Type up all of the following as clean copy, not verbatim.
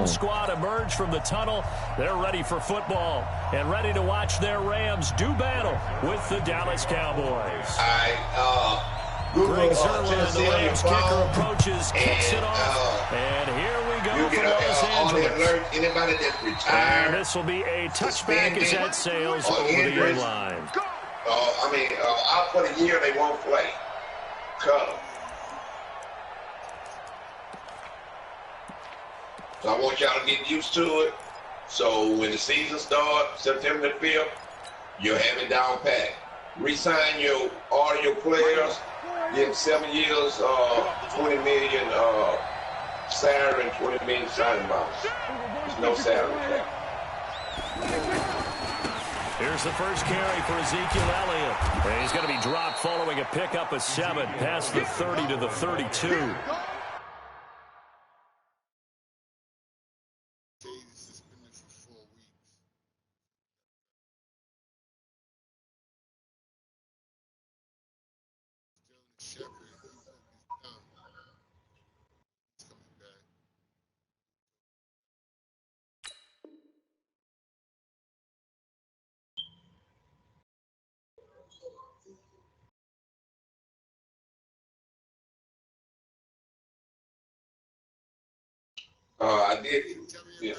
home squad emerge from the tunnel. They're ready for football and ready to watch their Rams do battle with the Dallas Cowboys. Greg Zerlin, the Rams kicker, approaches, kicks it off, and here we go for Los Angeles. Anybody that's retired. And this will be a touchback as that sails over the end line. Out for the year, they won't play. Cut them. So I want y'all to get used to it. So when the season starts, September the 5th, you'll have it down pat. Resign all your players. Give them 7 years, $20 million salary and $20 million signing bonus. There's no salary cap. Here's the first carry for Ezekiel Elliott. And he's going to be dropped following a pickup of 7 past the 30 to the 32. I did. Yeah.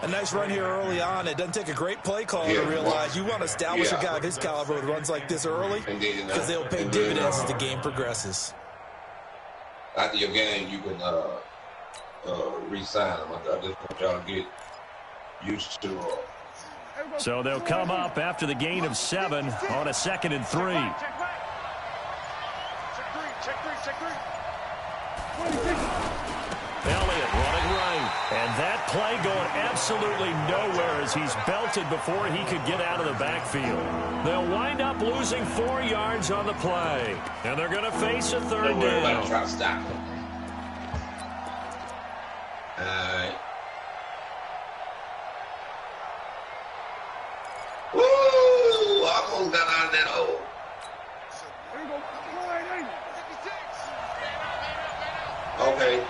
A nice run here early on. It doesn't take a great play caller to realize you want to establish a guy of his caliber who runs like this early because they'll pay dividends as the game progresses. After your game, you can re-sign them. I just want y'all to get used to So they'll come up after the gain of 7 on a 2nd and 3. Elliott running right. And that play going absolutely nowhere as he's belted before he could get out of the backfield. They'll wind up losing 4 yards on the play. And they're going to face a 3rd down. Try to stop him. Woo! Almost got out of that hole. Okay.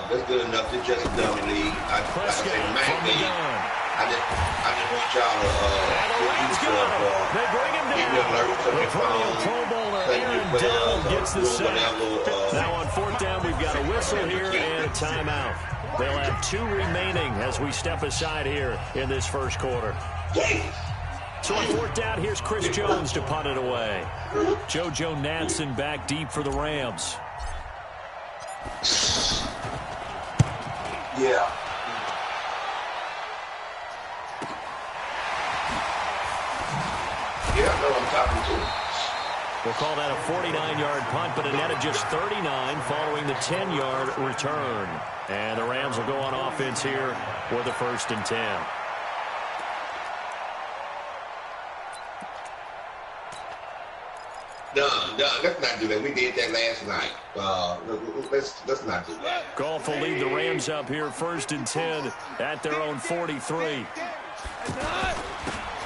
That's good enough. It's just a dummy league. I just want y'all to get used to they bring him down. The perennial Pro Bowler Aaron Donald gets the sack. Now on 4th down, we've got a whistle here and a timeout. They'll have 2 remaining as we step aside here in this first quarter. So on 4th down, here's Chris Jones to punt it away. JoJo Natson back deep for the Rams. Yeah. Yeah, I know I'm talking to. We'll call that a 49-yard punt, but a net of just 39 following the 10-yard return. And the Rams will go on offense here for the 1st and 10. Done. Let's not do that. We did that last night. Let's not do that. Goff will lead the Rams up here 1st and 10 at their own 43.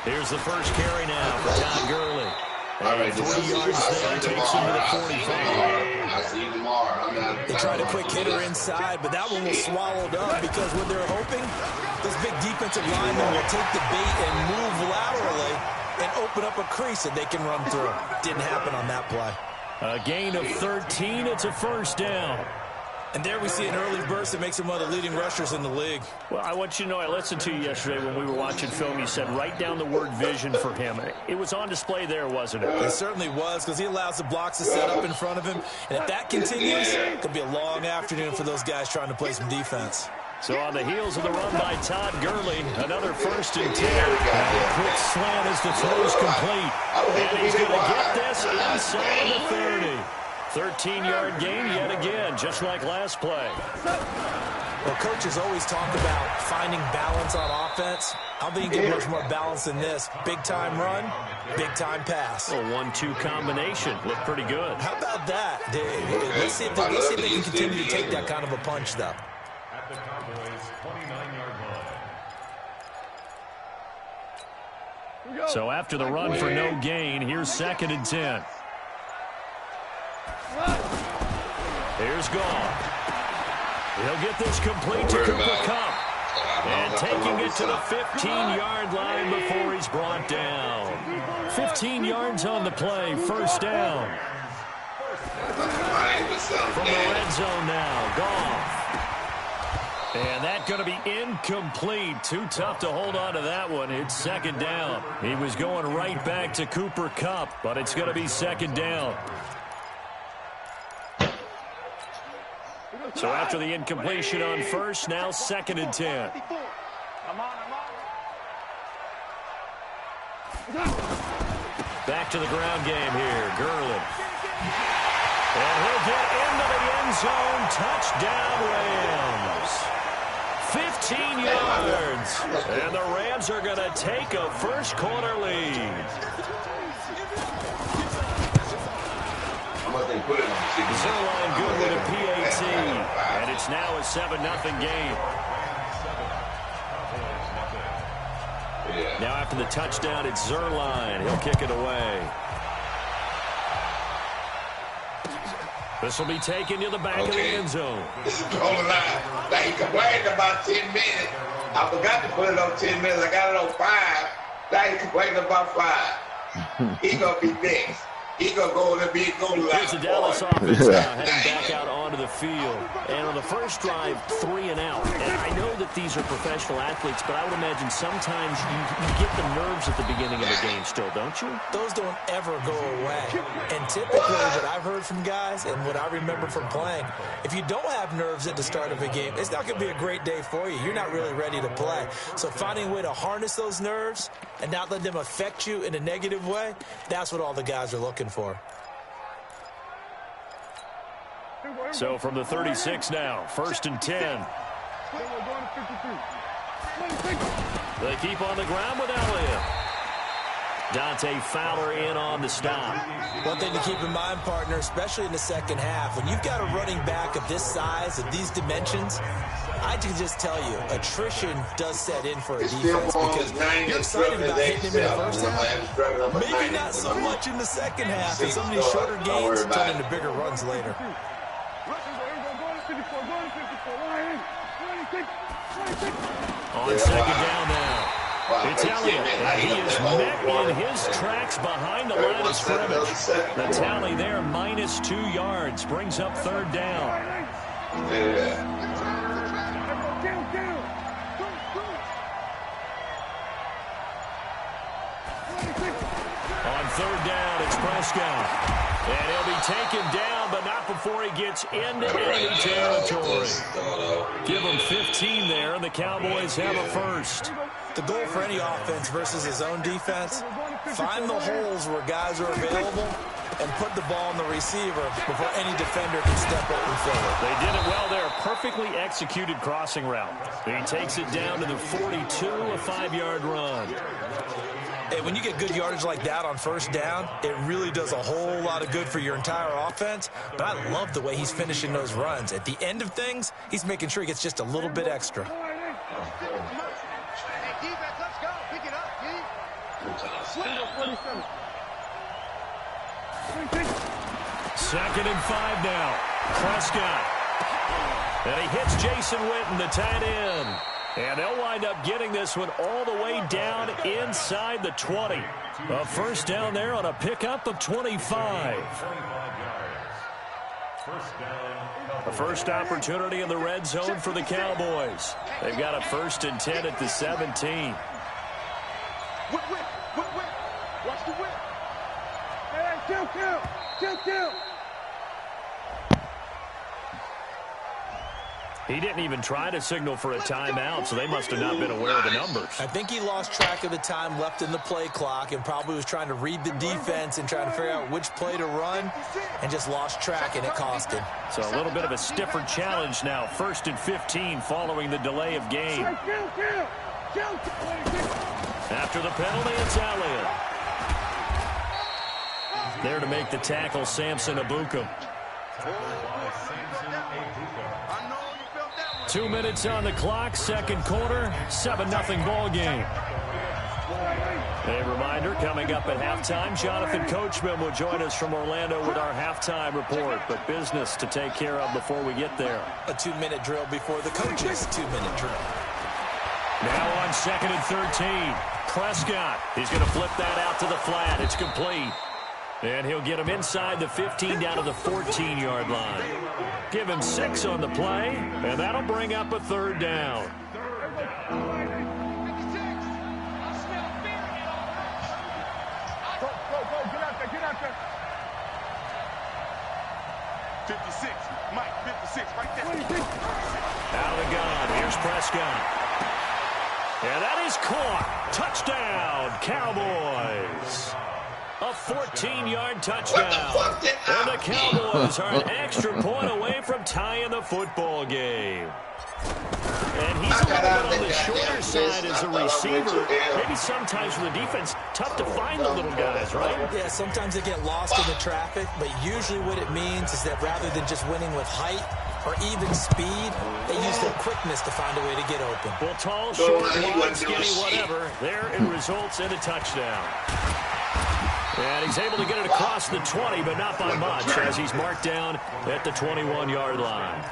Here's the first carry now for Todd Gurley. All right, 3 yards there, takes him to the 45. I'll see you tomorrow. They tried a quick hitter inside, but that one was swallowed up because what they're hoping, those big defensive linemen will take the bait and move laterally and open up a crease that they can run through. Didn't happen on that play. A gain of 13. It's a 1st down. And there we see an early burst that makes him one of the leading rushers in the league. Well, I want you to know, I listened to you yesterday when we were watching film. You said write down the word vision for him. It was on display there, wasn't it? It certainly was, because he allows the blocks to set up in front of him. And if that continues, it could be a long afternoon for those guys trying to play some defense. So on the heels of the run by Todd Gurley, another 1st and 10. And a quick slant as the throw's complete. And he's going to get this inside the 30. 13-yard gain yet again, just like last play. Well, coaches always talk about finding balance on offense. I don't think you get much more balance than this. Big-time run, big-time pass. A 1-2 combination. Looked pretty good. How about that? Let's see if they can continue to take that kind of a punch, though. At the Cowboys' 29-yard line. So after the run for no gain, here's 2nd and 10. Here's Goff. He'll get this complete to Cooper Kupp. And taking it to the 15-yard line before he's brought down. 15 yards on the play, first down. From the red zone now, Goff. And that's going to be incomplete. Too tough to hold on to that one. It's second down. He was going right back to Cooper Kupp, but it's going to be second down. So after the incompletion on first, now second and 10. Back to the ground game here. Gurley. And he'll get into the end zone. Touchdown, Rams. 15 yards. And the Rams are going to take a first quarter lead. Zerline good with a PAT. And it's now a 7-0 game. Now after the touchdown, it's Zerline. He'll kick it away. This will be taken to the back of the end zone. This is the whole line. Now, he complained about 10 minutes. I forgot to put it on 10 minutes. I got it on 5. Now he complaining about 5. He going to be next. He's going to go on the big goal line. Here's the Dallas offense now heading back out onto the field. And on the first drive, 3 and out. And I know that these are professional athletes, but I would imagine sometimes you get the nerves at the beginning of the game still, don't you? Those don't ever go away. And typically what I've heard from guys and what I remember from playing, if you don't have nerves at the start of a game, it's not going to be a great day for you. You're not really ready to play. So finding a way to harness those nerves and not let them affect you in a negative way, that's what all the guys are looking for. So from the 36 now, first and 10. They keep on the ground with Elliott. Dante Fowler in on the stop. One thing to keep in mind, partner, especially in the second half, when you've got a running back of this size, of these dimensions, I can just tell you, attrition does set in for a defense because you're excited about hitting him in the first half. Maybe not so much in the second half, and some of these shorter gains turn into bigger runs later. On second down now. It's Elliott. He is met in his tracks behind the line of scrimmage. The tally there, -2 yards, brings up third down. On third down, it's Prescott. And he'll be taken down, but not before he gets into enemy territory. Give him 15 there, and the Cowboys have a first. The goal for any offense versus his own defense, find the holes where guys are available and put the ball in the receiver before any defender can step up and fill it. They did it well there. Perfectly executed crossing route. He takes it down to the 42, a 5-yard run. Hey, when you get good yardage like that on first down, it really does a whole lot of good for your entire offense. But I love the way he's finishing those runs. At the end of things, he's making sure he gets just a little bit extra. Second and 5 now. Prescott. And he hits Jason Witten, the tight end. And they'll wind up getting this one all the way down inside the 20. A first down there on a pickup of 25. A first opportunity in the red zone for the Cowboys. They've got a first and 10 at the 17. Watch the whip. Hey, kill. He didn't even try to signal for a timeout, so they must have not been aware of the numbers. I think he lost track of the time left in the play clock and probably was trying to read the defense and trying to figure out which play to run and just lost track, and it cost him. So a little bit of a stiffer challenge now. First and 15 following the delay of game. After the penalty, it's Elliott. There to make the tackle, Samson Ebukam. 2 minutes on the clock, second quarter, 7-0 ball game. A reminder, coming up at halftime, Jonathan Coachman will join us from Orlando with our halftime report. But business to take care of before we get there. A 2-minute drill before the coach's 2-minute drill. Now on 2nd and 13. Prescott, he's going to flip that out to the flat. It's complete. And he'll get him inside the 15 down to the 14-yard line. Give him 6 on the play, and that'll bring up a 3rd down. Go, get out there. 56, Mike, 56, right there. Out of the gun, here's Prescott. And that is caught. Touchdown, Cowboys. A 14-yard touchdown. And the Cowboys are an extra point away from tying the football game. And he's a little bit on the shorter side as a receiver. Maybe sometimes for the defense, tough to find the little guys, right? Yeah, sometimes they get lost in the traffic, but usually what it means is that rather than just winning with height or even speed, they use their quickness to find a way to get open. Well, tall, short, wide, skinny, whatever, there it results in a touchdown. And he's able to get it across the 20, but not by much, as he's marked down at the 21-yard line.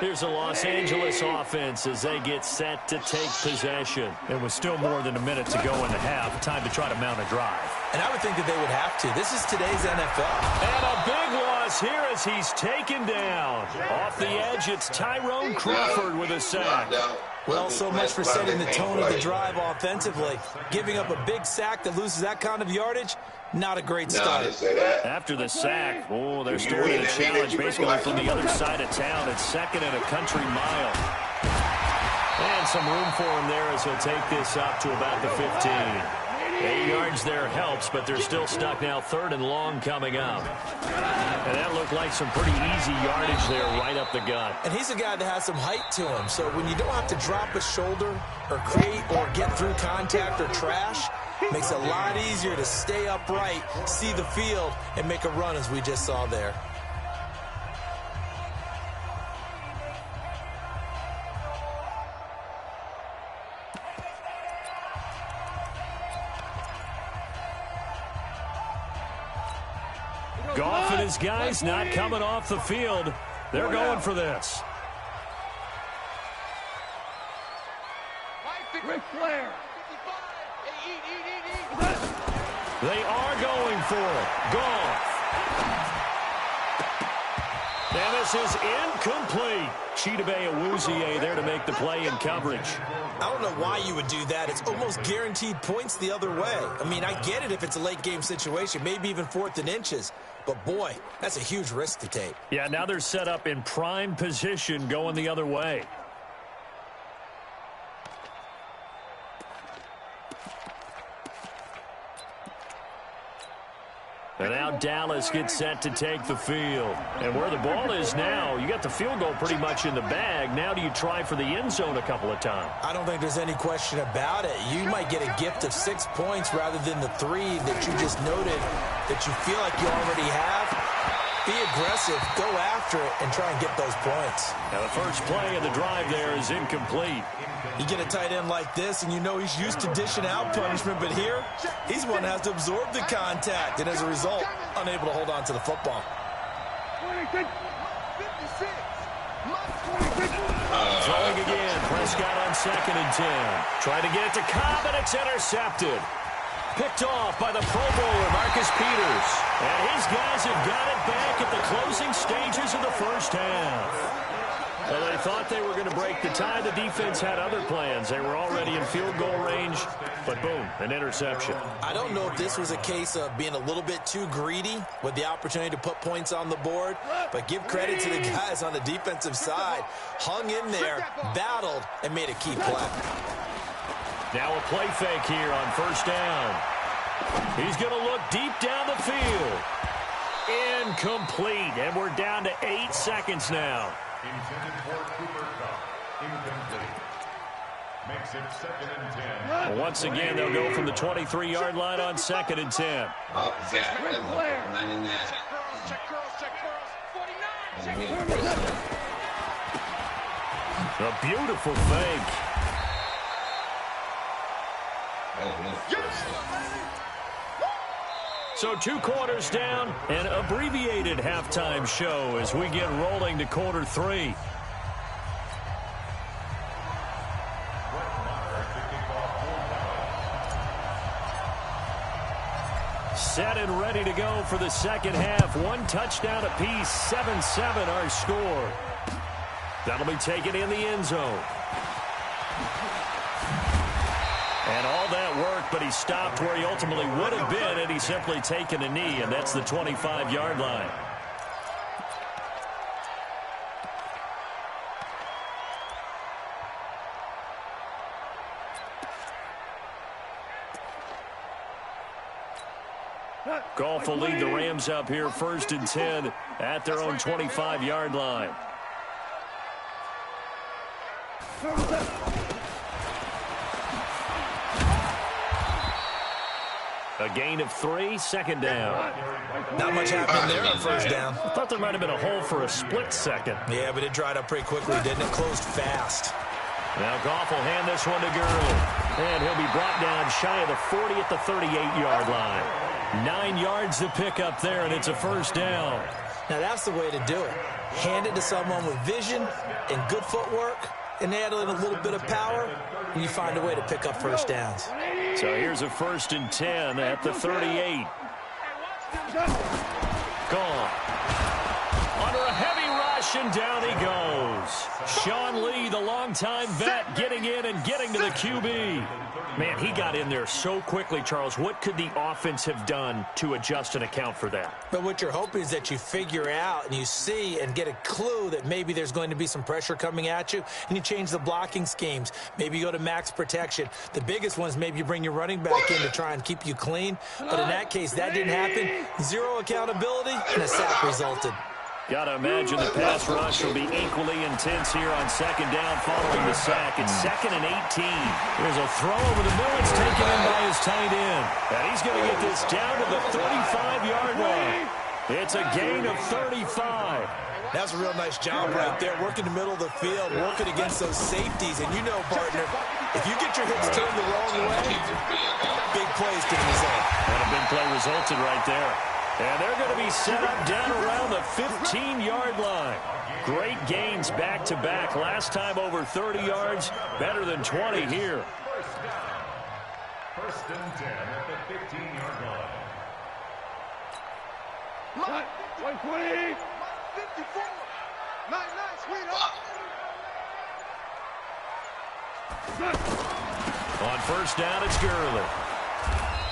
Here's the Los Angeles offense as they get set to take possession. And with still more than a minute to go in the half, time to try to mount a drive. And I would think that they would have to. This is today's NFL. And a big loss here as he's taken down. Off the edge, it's Tyrone Crawford with a sack. Well, so much for setting the tone of the drive offensively. Giving up a big sack that loses that kind of yardage, not a great start. After the sack, they're storing a challenge basically from the other side of town. It's 2nd and a country mile. And some room for him there as he'll take this up to about the 15. 8 yards there helps, but they're still stuck now. 3rd and long coming up. And that looked like some pretty easy yardage there right up the gut. And he's a guy that has some height to him. So when you don't have to drop a shoulder or create or get through contact or trash, makes it a lot easier to stay upright, see the field, and make a run as we just saw there. Goff and his guys not coming off the field. They're going for this. Ric Flair. They are going for it. Goff. And this is incomplete. Chidobe Awuzie there to make the play in coverage. I don't know why you would do that. It's almost guaranteed points the other way. I mean, I get it if it's a late game situation, maybe even 4th and inches. But, boy, that's a huge risk to take. Yeah, now they're set up in prime position going the other way. And now Dallas gets set to take the field. And where the ball is now, you got the field goal pretty much in the bag. Now do you try for the end zone a couple of times? I don't think there's any question about it. You might get a gift of 6 points rather than the 3 that you just noted that you feel like you already have. Be aggressive, go after it, and try and get those points. Now the first play of the drive there is incomplete. You get a tight end like this, and you know he's used to dishing out punishment, but here, he's one that has to absorb the contact, and as a result, unable to hold on to the football. 26. Throwing again, Prescott on 2nd and 10. Trying to get it to Cobb, and it's intercepted. Picked off by the Pro Bowler, Marcus Peters. And his guys have got it back at the closing stages of the first half. Well, they thought they were going to break the tie. The defense had other plans. They were already in field goal range, but boom, an interception. I don't know if this was a case of being a little bit too greedy with the opportunity to put points on the board, but give credit to the guys on the defensive side. Hung in there, battled, and made a key play. Now a play fake here on 1st down. He's going to look deep down the field. Incomplete, and we're down to 8 seconds now. Intended for Cooper Kupp. Incomplete. Makes it 2nd and 10. Well, once again, they'll go from the 23-yard line on 2nd and 10. Oh, yeah. 99. A beautiful fake. So 2 quarters down, an abbreviated halftime show as we get rolling to quarter 3. Set and ready to go for the second half. 1 touchdown apiece, 7-7 our score. That'll be taken in the end zone. And all that work, but he stopped where he ultimately would have been had he simply taken a knee, and that's the 25-yard line. Goff will lead the Rams up here 1st and 10 at their own 25-yard line. A gain of 3, second down. Not much happening there on first down. I thought there might have been a hole for a split second. Yeah, but it dried up pretty quickly, didn't it? Closed fast. Now Goff will hand this one to Gurley. And he'll be brought down shy of the 40 at the 38-yard line. 9 yards to pick up there, and it's a first down. Now that's the way to do it. Hand it to someone with vision and good footwork, and add in a little bit of power, and you find a way to pick up first downs. So here's a 1st and 10 at the 38. Gone. Under a heavy rush, and down he goes. Sean Lee, the longtime vet, getting in and getting to the QB. Man, he got in there so quickly, Charles. What could the offense have done to adjust and account for that? But what you're hoping is that you figure out and you see and get a clue that maybe there's going to be some pressure coming at you, and you change the blocking schemes. Maybe you go to max protection. The biggest one is maybe you bring your running back in to try and keep you clean. But in that case, that didn't happen. 0 accountability, and a sack resulted. Got to imagine the pass rush will be equally intense here on second down following the sack. It's 2nd and 18. There's a throw over the middle. It's taken in by his tight end. And he's going to get this down to the 35-yard line. It's a gain of 35. That's a real nice job right there, working the middle of the field, working against those safeties. And you know, partner, if you get your hips turned the wrong way, big plays can result. And a big play resulted right there. And they're going to be set up down around the 15-yard line. Great gains back-to-back. Last time over 30 yards, better than 20 here. First and 10 at the 15-yard line. Line, 120. 54. 99, sweetheart. On first down, it's Gurley.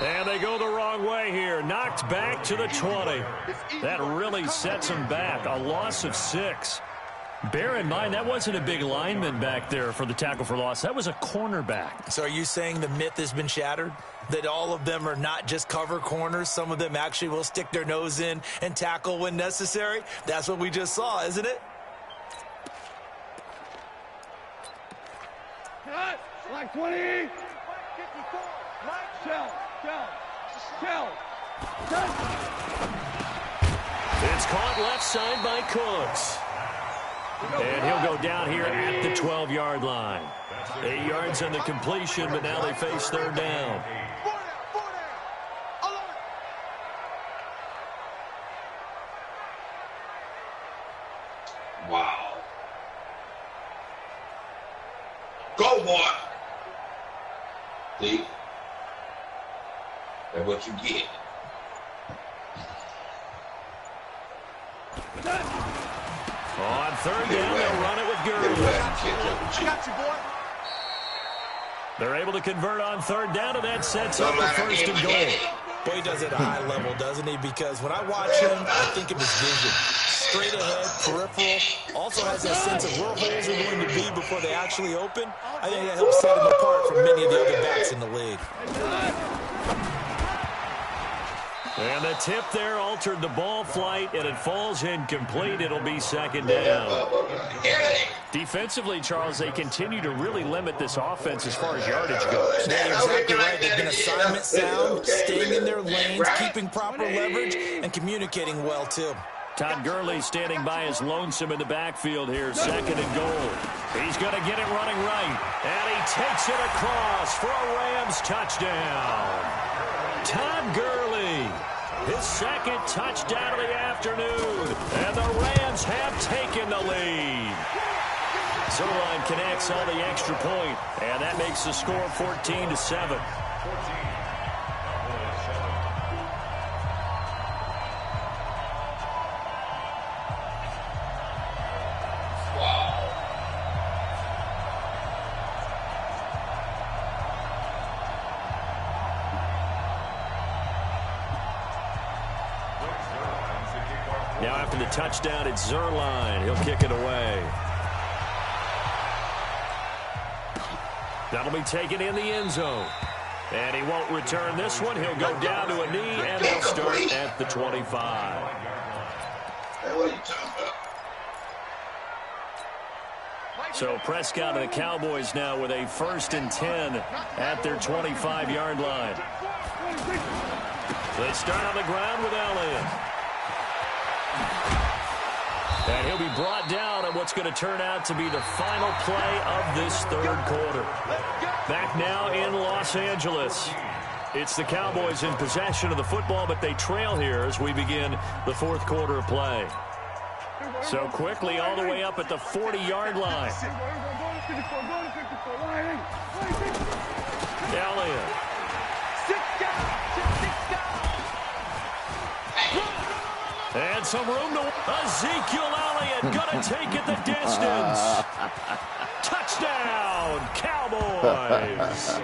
And they go the wrong way here. Knocked back to the 20. That really sets them back. A loss of 6. Bear in mind, that wasn't a big lineman back there for the tackle for loss. That was a cornerback. So are you saying the myth has been shattered? That all of them are not just cover corners? Some of them actually will stick their nose in and tackle when necessary? That's what we just saw, isn't it? Cut. Line 20. 54. Shell. It's caught left side by Cooks. And he'll go down here at the 12-yard line. 8 yards on the completion, but now they face third down. Wow. Go, boy. See? That's what you get. On third down, they'll run it with Gurley. I got you, boy. They're able to convert on third down, and that sets up the first and goal. Boy, he does it at a high level, doesn't he? Because when I watch him, I think of his vision. Straight ahead, peripheral. Also has that sense of where holes are going to be before they actually open. I think that helps set him apart from many of the other backs in the league. And the tip there altered the ball flight, and it falls incomplete. It'll be second down. Defensively, Charles, they continue to really limit this offense as far as yardage goes. Yeah, you're exactly right. They've been assignment sound, staying in their lanes, keeping proper leverage, and communicating well, too. Todd Gurley standing by his lonesome in the backfield here, second and goal. He's going to get it running right, and he takes it across for a Rams touchdown. Todd Gurley, his second touchdown of the afternoon, and the Rams have taken the lead. Zerline connects on the extra point, and that makes the score 14-7. Now after the touchdown, it's Zerline. He'll kick it away. That'll be taken in the end zone. And he won't return this one. He'll go down to a knee, and they'll start at the 25. Hey, what are you talking about? So Prescott and the Cowboys now with a 1st and 10 at their 25-yard line. They start on the ground with Elliott. And he'll be brought down on what's going to turn out to be the final play of this third quarter. Back now in Los Angeles. It's the Cowboys in possession of the football, but they trail here as we begin the fourth quarter of play. So quickly all the way up at the 40-yard line. Elliott. And some room to... Ezekiel Elliott going to take it the distance. Touchdown, Cowboys.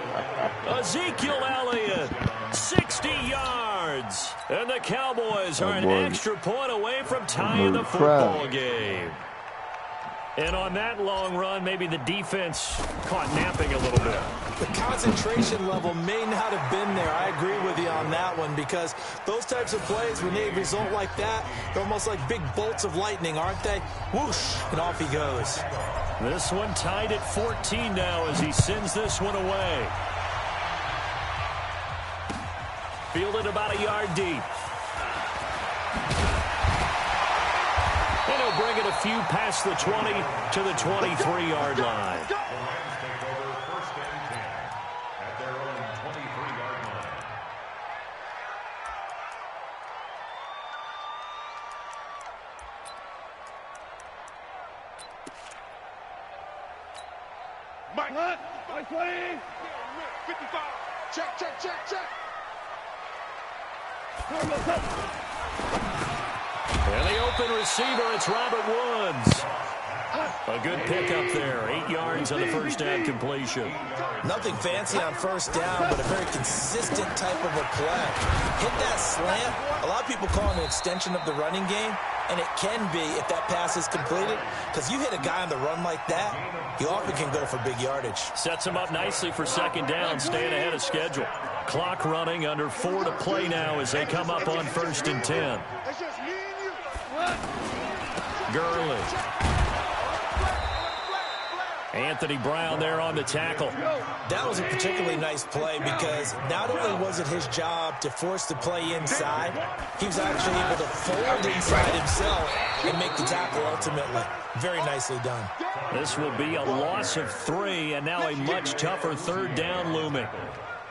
Ezekiel Elliott, 60 yards. And the Cowboys are an extra point away from tying the football game. And on that long run, maybe the defense caught napping a little bit. The concentration level may not have been there. I agree with you on that one, because those types of plays, when they result like that, they're almost like big bolts of lightning, aren't they? Whoosh, and off he goes. This one tied at 14 now as he sends this one away. Fielded about a yard deep. And he'll bring it a few past the 20 to the 23-yard line. Mike, 55. Check. And the open receiver, it's Robert Woods. A good pickup there. 8 yards on the first down completion. Nothing fancy on first down, but a very consistent type of a play. Hit that slant. A lot of people call it an extension of the running game, and it can be if that pass is completed, because you hit a guy on the run like that, he often can go for big yardage. Sets him up nicely for second down, staying ahead of schedule. Clock running, under 4 to play now as they come up on 1st and 10. Gurley. Anthony Brown there on the tackle. That was a particularly nice play, because not only was it his job to force the play inside, he was actually able to fold inside himself and make the tackle ultimately. Very nicely done. This will be a loss of 3, and now a much tougher third down looming.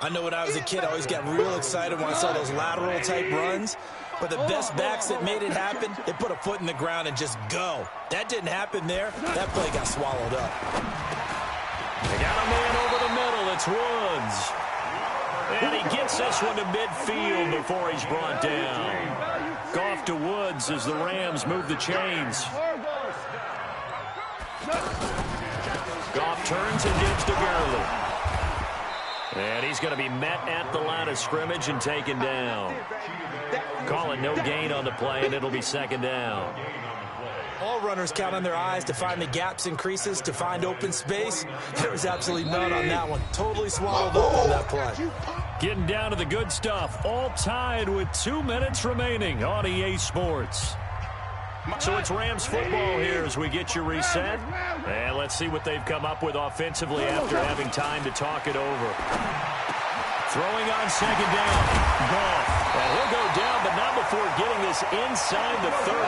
I know when I was a kid, I always got real excited when I saw those lateral type runs. But the best backs that made it happen, they put a foot in the ground and just go. That didn't happen there. That play got swallowed up. They got a man over the middle. It's Woods. And he gets this one to midfield before he's brought down. Goff to Woods as the Rams move the chains. Goff turns and gives to Gurley. And he's going to be met at the line of scrimmage and taken down. Calling no gain on the play, and it'll be second down. All runners count on their eyes to find the gaps and creases, to find open space. There was absolutely none on that one. Totally swallowed up on that play. Getting down to the good stuff. All tied with 2 minutes remaining on EA Sports. So it's Rams football here as we get you reset. And let's see what they've come up with offensively after having time to talk it over. Throwing on second down. Goff. And he'll go down, but not before getting this is inside the 30.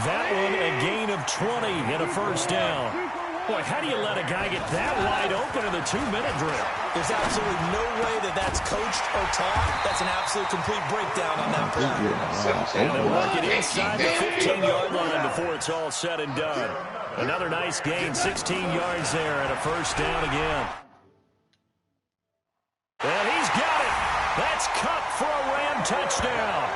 That one a gain of 20 and a first down. Boy, how do you let a guy get that wide open in the 2-minute drill? There's absolutely no way that that's coached or taught. That's an absolute complete breakdown on that play. And they'll work it inside the 15-yard line before it's all said and done. Another nice gain, 16 yards there, and a first down again. And he's got it. That's Cup for a Ram touchdown.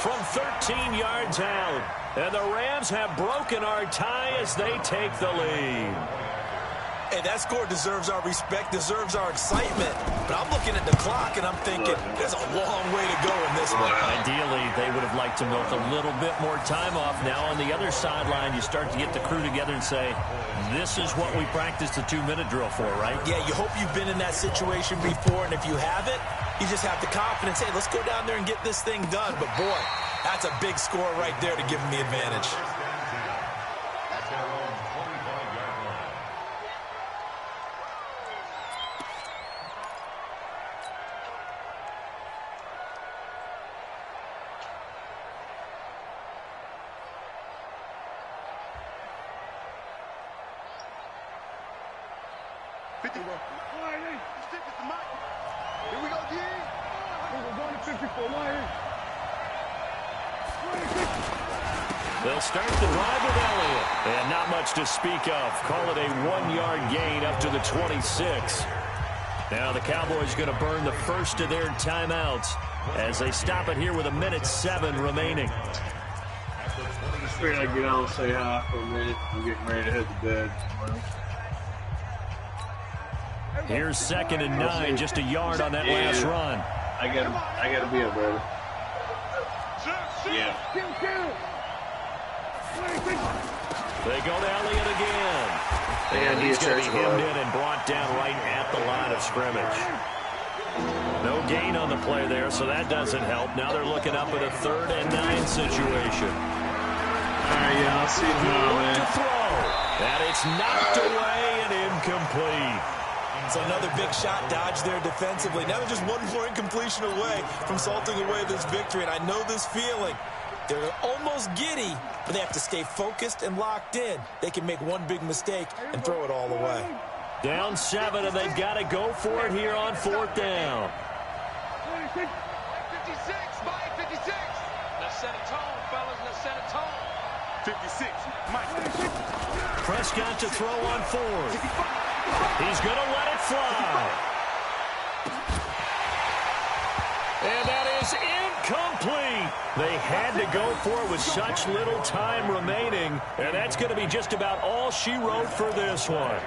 From 13 yards out. And the Rams have broken our tie as they take the lead. Hey, that score deserves our respect, deserves our excitement. But I'm looking at the clock, and I'm thinking, there's a long way to go in this one. Ideally, they would have liked to milk a little bit more time off. Now on the other sideline, you start to get the crew together and say, this is what we practiced the 2-minute drill for, right? Yeah, you hope you've been in that situation before, and if you haven't, you just have the confidence, hey, let's go down there and get this thing done. But, boy, that's a big score right there to give them the advantage. Here we go, D. We're going to 54. They'll start the drive with Elliott. And not much to speak of. Call it a 1-yard gain up to the 26. Now the Cowboys going to burn the first of their timeouts as they stop it here with 1:07 remaining. I figured I'd get on and say hi for a minute. I'm getting ready to head to bed. Here's 2nd and 9, just a yard on that last run. I gotta be a brother. Yeah. They go to Elliott again. And he's going to be hemmed in and brought down right at the line of scrimmage. No gain on the play there, so that doesn't help. Now they're looking up at a 3rd and 9 situation. All right, yeah, I'll see you tomorrow, man. To throw. And it's knocked away and incomplete. So another big shot dodged there defensively. Now they're just one more incompletion away from salting away this victory. And I know this feeling. They're almost giddy, but they have to stay focused and locked in. They can make one big mistake and throw it all away. Down 7, and they've got to go for it here on 4th down. 56, Mike, 56. Let's set a tone, fellas. Let's set a tone. 56, Mike. Prescott to throw on 4th. He's going to let it fly. And that is incomplete. They had to go for it with such little time remaining. And that's going to be just about all she wrote for this one.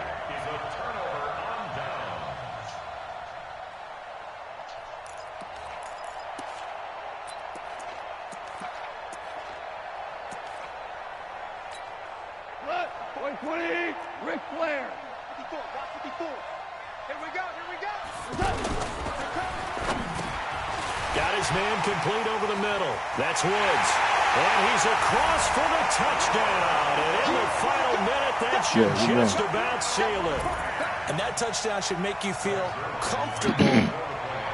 Point 20, Ric Flair. 54, watch 54. Here we go, here we go. Got his man complete over the middle. That's Woods. And he's across for the touchdown. And in the final minute, that should just about seal it. And that touchdown should make you feel comfortable.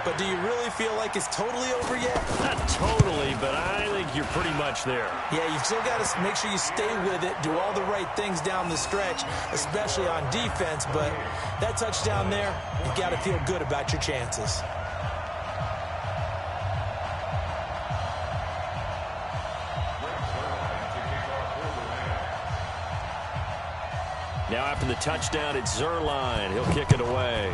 But do you really feel like it's totally over yet? Not totally, but I think you're pretty much there. Yeah, you've still got to make sure you stay with it, do all the right things down the stretch, especially on defense. But that touchdown there, you've got to feel good about your chances. Now after the touchdown, it's Zerline. He'll kick it away.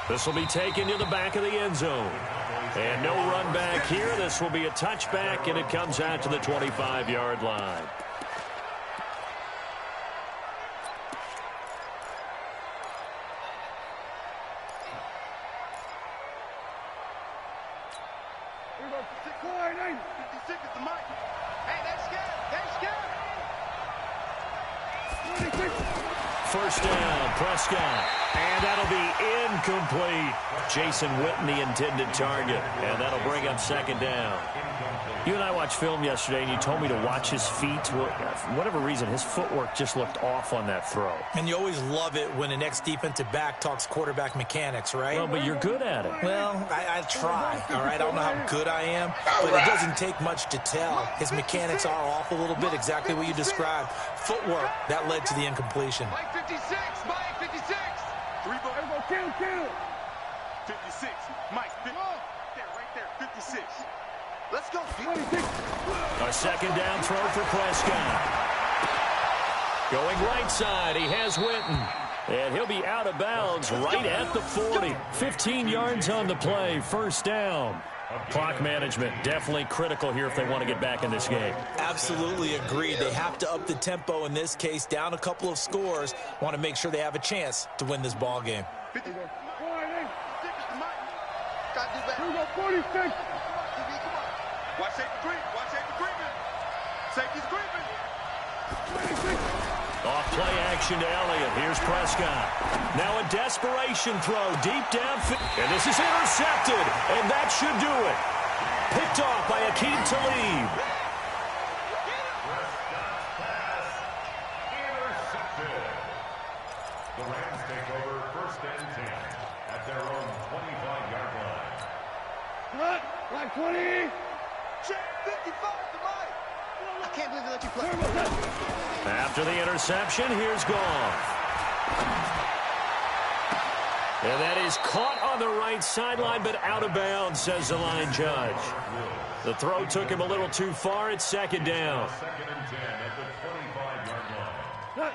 This will be taken to the back of the end zone. And no run back here. This will be a touchback, and it comes out to the 25-yard line. Here we go, 56 is the mic. Hey, they're scared. 26. First down, Prescott. And that'll be incomplete. Jason Witten, the intended target. And that'll bring up 2nd down. You and I watched film yesterday, and you told me to watch his feet. Well, for whatever reason, his footwork just looked off on that throw. And you always love it when the next defensive back talks quarterback mechanics, right? Well, but you're good at it. Well, I try, all right? I don't know how good I am, but it doesn't take much to tell. His mechanics are off a little bit, exactly what you described. Footwork, that led to the incompletion. Mike 56, Mike 56. 3 ball. Kill. 56, Mike, right there, 56. Let's go. A second down throw for Prescott. Going right side, he has Witten. And he'll be out of bounds right at the 40. 15 yards on the play, first down. Clock management definitely critical here if they want to get back in this game. Absolutely agreed. They have to up the tempo in this case, down a couple of scores. Want to make sure they have a chance to win this ball game. 50. Watch safety creep. Watch safety creeping. Safety's creeping. Off play action to Elliott. Here's Prescott. Now a desperation throw deep downfield. And this is intercepted. And that should do it. Picked off by Akeem Talib. Intercepted. The Rams take over first and 10 at their own 25-yard line. Cut. Like 20. 55 to Mike. I can't believe they let you play. After the interception, here's Goff. And that is caught on the right sideline, but out of bounds, says the line judge. The throw took him a little too far. It's second down. Second and 10 at the 25-yard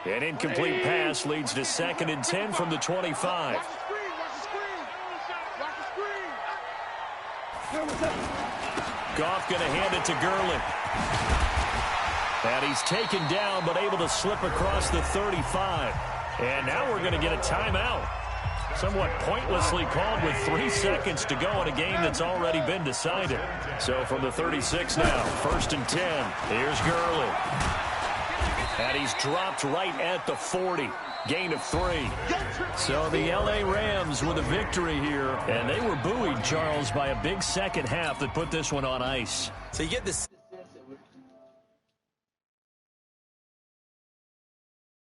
line. An incomplete pass leads to second and 10 from the 25. Watch the screen. Watch the screen. Goff going to hand it to Gurley. And he's taken down, but able to slip across the 35. And now we're going to get a timeout. Somewhat pointlessly called with 3 seconds to go in a game that's already been decided. So from the 36 now, first and 10. Here's Gurley. And he's dropped right at the 40. Gain of 3. So the L.A. Rams with a victory here. And they were buoyed, Charles, by a big second half that put this one on ice. So you get this.